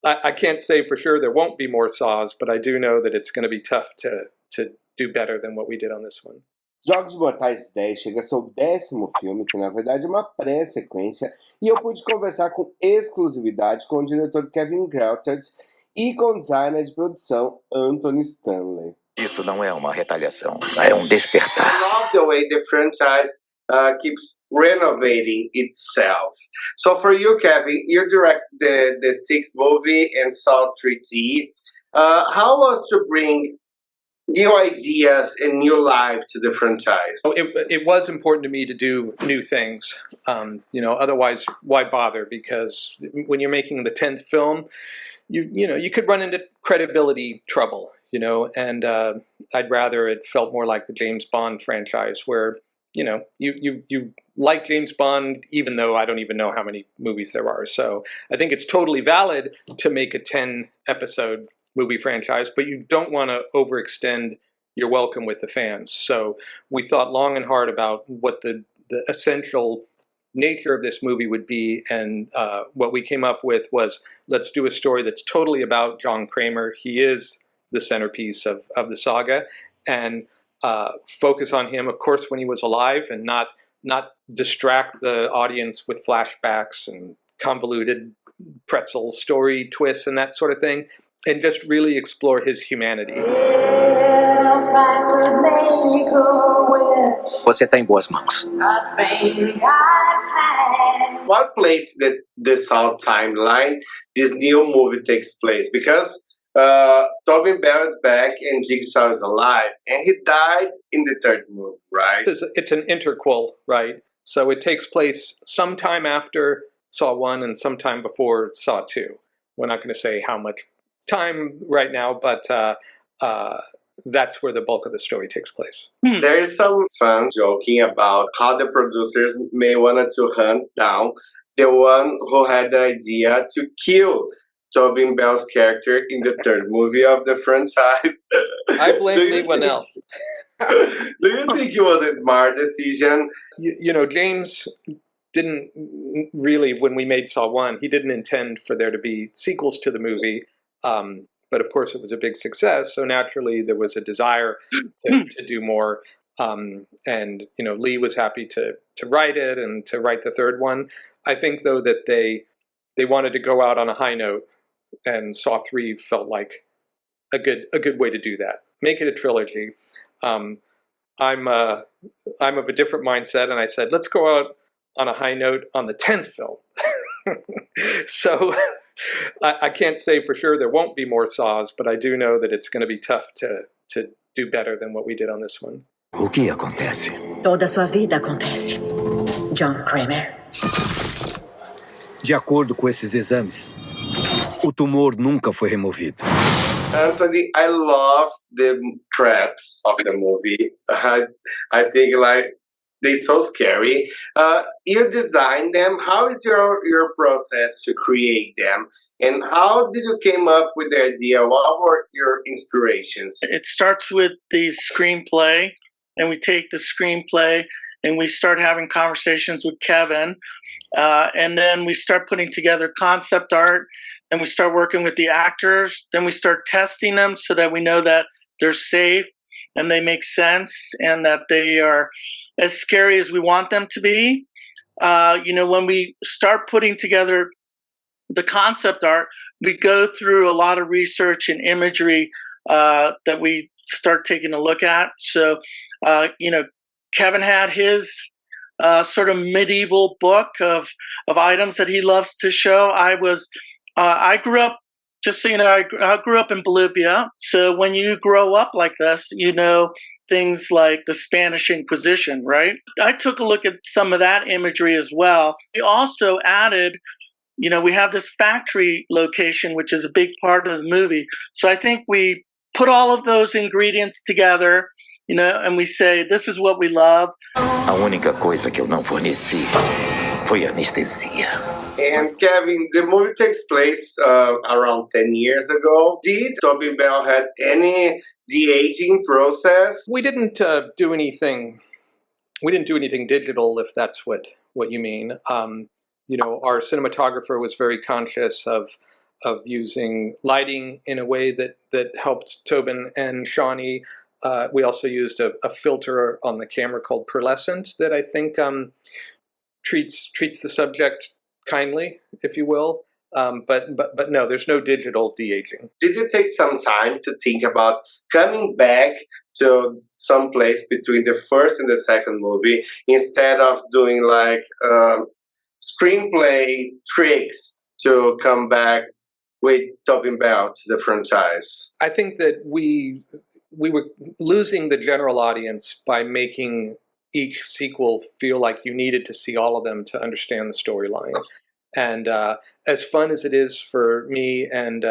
I can't say for sure there won't be more Saws, but I do know that it's going to be tough to do better than what we did on this one. Jogos Mortais 10 chega a ser o 10º filme, que na verdade é uma pré-sequência, e eu pude conversar com exclusividade com o diretor Kevin Greutert e com o designer de produção Anthony Stanley. Isso não é uma retaliação, é despertar. I love the way the franchise keeps renovating itself. So for you, Kevin, you directed the 6th movie and saw 3D. How was to bring new ideas and new life to the franchise? It was important to me to do new things. Otherwise, why bother? Because when you're making the 10th film, you could run into credibility trouble. And I'd rather it felt more like the James Bond franchise, where you like James Bond, even though I don't even know how many movies there are. So I think it's totally valid to make a 10-episode movie franchise, but you don't want to overextend your welcome with the fans. So we thought long and hard about what the essential nature of this movie would be, and what we came up with was, let's do a story that's totally about John Kramer. He is the centerpiece of the saga, and focus on him, of course, when he was alive, and not distract the audience with flashbacks and convoluted pretzel story twists and that sort of thing, and just really explore his humanity. Você está em boas mãos. What place that the South timeline this new movie takes place? Because Tobin Bell is back and Jigsaw is alive, and he died in the 3rd movie, right? It's an interquel, right? So it takes place sometime after Saw 1 and sometime before Saw 2. We're not going to say how much time right now, but that's where the bulk of the story takes place. There is some fans joking about how the producers may wanted to hunt down the one who had the idea to kill Tobin Bell's character in the 3rd movie of the franchise. I blame Lee Winnell. Do you think it was a smart decision? James didn't really, when we made Saw 1, he didn't intend for there to be sequels to the movie. But of course it was a big success, so naturally there was a desire to do more. And Lee was happy to write it and to write the 3rd one. I think though that they wanted to go out on a high note, and Saw 3 felt like a good way to do that. Make it a trilogy. I'm of a different mindset, and I said, let's go out on a high note on the 10th film. So I can't say for sure there won't be more Saws, but I do know that it's going to be tough to do better than what we did on this one. O que acontece? Toda sua vida acontece, John Kramer. De acordo com esses exames, o tumor nunca foi removido. Anthony, I love the traps of the movie. I think they're so scary. You designed them. How is your process to create them? And how did you came up with the idea? What were your inspirations? It starts with the screenplay, and we take the screenplay and we start having conversations with Kevin. And then we start putting together concept art, and we start working with the actors. Then we start testing them so that we know that they're safe and they make sense and that they are as scary as we want them to be. When we start putting together the concept art, we go through a lot of research and imagery that we start taking a look at. So, Kevin had his sort of medieval book of items that he loves to show. I grew up, just so you know, I grew up in Bolivia. So when you grow up like this, things like the Spanish Inquisition, right? I took a look at some of that imagery as well. We also added, we have this factory location, which is a big part of the movie. So I think we put all of those ingredients together, and we say, this is what we love. A única coisa que eu não forneci foi anestesia. And Kevin, the movie takes place around 10 years ago. Did Tobin Bell had any de-aging process? We didn't do anything. We didn't do anything digital, if that's what you mean. Our cinematographer was very conscious of using lighting in a way that helped Tobin and Shawnee. We also used a filter on the camera called pearlescent that I think treats the subject kindly, if you will. But no, there's no digital de-aging. Did you take some time to think about coming back to some place between the first and the second movie instead of doing like screenplay tricks to come back with Tobin Bell to the franchise? I think that we were losing the general audience by making each sequel feel like you needed to see all of them to understand the storyline. And as fun as it is for me and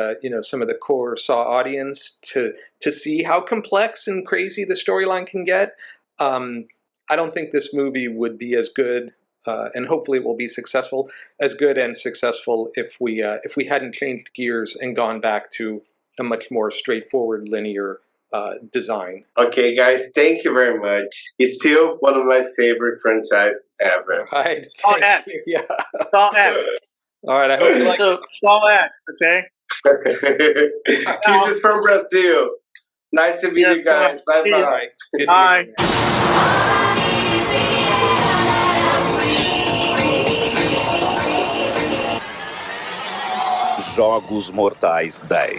some of the core Saw audience to see how complex and crazy the storyline can get, I don't think this movie would be as good, and hopefully it will be successful, as good and successful if we hadn't changed gears and gone back to a much more straightforward linear design. Okay, guys, thank you very much. It's still one of my favorite franchises ever. Right. Saw X. Yeah. Saw X. All right. I hope you like. So Saw X. Okay. Kisses from Brazil. Nice to meet you guys. Bye bye. All right. Good to Bye. meet you. Jogos Mortais 10.